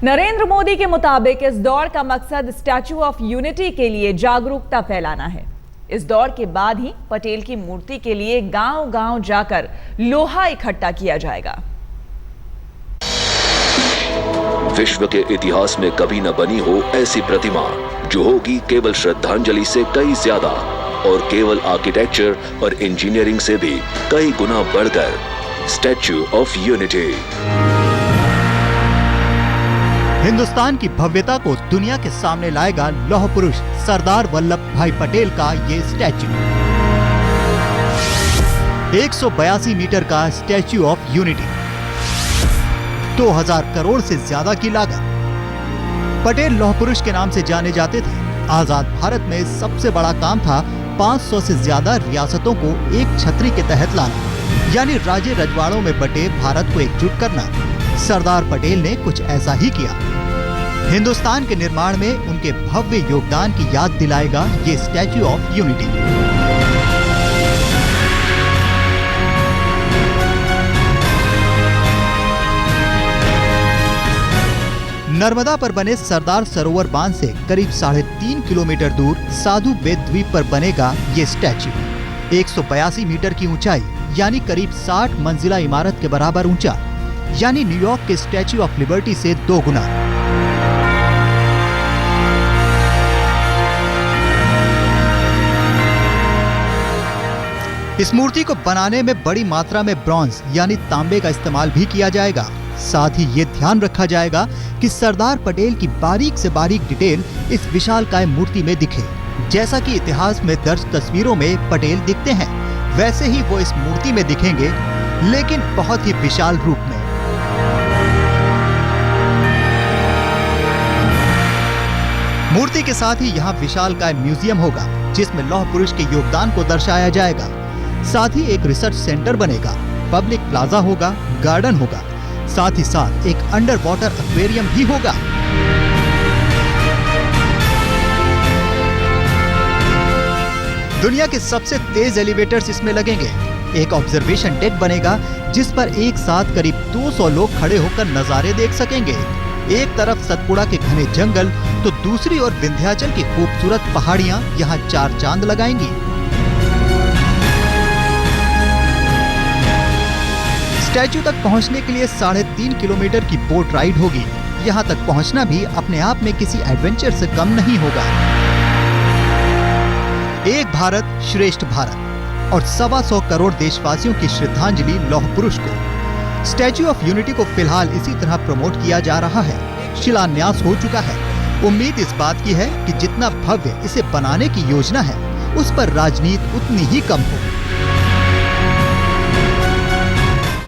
नरेंद्र मोदी के मुताबिक इस दौड़ का मकसद स्टैच्यू ऑफ यूनिटी के लिए जागरूकता फैलाना है। इस दौड़ के बाद ही पटेल की मूर्ति के लिए गांव-गांव जाकर लोहा इकट्ठा किया जाएगा। विश्व के इतिहास में कभी न बनी हो ऐसी प्रतिमा जो होगी केवल श्रद्धांजलि से कई ज्यादा और केवल आर्किटेक्चर और इंजीनियरिंग से भी कई गुना बढ़कर स्टैच्यू ऑफ यूनिटी। हिंदुस्तान की भव्यता को दुनिया के सामने लाएगा लौह पुरुष सरदार वल्लभ भाई पटेल का ये स्टैच्यू। 182 मीटर का स्टैच्यू ऑफ यूनिटी, 2000 करोड़ से ज्यादा की लागत। पटेल लौह पुरुष के नाम से जाने जाते थे। आजाद भारत में सबसे बड़ा काम था 500 से ज्यादा रियासतों को एक छतरी के तहत लाना, यानी राज्य रजवाड़ों में बटे भारत को एकजुट करना। सरदार पटेल ने कुछ ऐसा ही किया। हिंदुस्तान के निर्माण में उनके भव्य योगदान की याद दिलाएगा ये स्टैच्यू ऑफ यूनिटी। नर्मदा पर बने सरदार सरोवर बांध से करीब 3.5 किलोमीटर दूर साधु बेट द्वीप पर बनेगा ये स्टैच्यू। 182 मीटर की ऊंचाई, यानी करीब 60 मंजिला इमारत के बराबर ऊंचा, यानी न्यूयॉर्क के स्टैच्यू ऑफ लिबर्टी से 2 गुना। इस मूर्ति को बनाने में बड़ी मात्रा में ब्रॉन्ज यानी तांबे का इस्तेमाल भी किया जाएगा। साथ ही ये ध्यान रखा जाएगा कि सरदार पटेल की बारीक से बारीक डिटेल इस विशालकाय मूर्ति में दिखे। जैसा कि इतिहास में दर्ज तस्वीरों में पटेल दिखते हैं, वैसे ही वो इस मूर्ति में दिखेंगे, लेकिन बहुत ही विशाल रूप में। मूर्ति के साथ ही यहाँ विशालकाय म्यूजियम होगा, जिसमें लौह पुरुष के योगदान को दर्शाया जाएगा। साथ ही एक रिसर्च सेंटर बनेगा, पब्लिक प्लाजा होगा, गार्डन होगा, साथ ही साथ एक अंडर वाटर एक्वेरियम भी होगा। दुनिया के सबसे तेज एलिवेटर्स इसमें लगेंगे। एक ऑब्जर्वेशन डेक बनेगा, जिस पर एक साथ करीब 200 लोग खड़े होकर नजारे देख सकेंगे। एक तरफ सतपुड़ा के घने जंगल तो दूसरी ओर विंध्याचल की खूबसूरत पहाड़ियां यहाँ 4 चांद लगाएंगी। स्टैच्यू तक पहुंचने के लिए 3.5 किलोमीटर की बोट राइड होगी। यहाँ तक पहुंचना भी अपने आप में किसी एडवेंचर से कम नहीं होगा। एक भारत श्रेष्ठ भारत और 125 करोड़ देशवासियों की श्रद्धांजलि लौह पुरुष को। स्टैच्यू ऑफ यूनिटी को फिलहाल इसी तरह प्रमोट किया जा रहा है। शिलान्यास हो चुका है। उम्मीद इस बात की है कि जितना भव्य इसे बनाने की योजना है, उस पर राजनीति उतनी ही कम हो।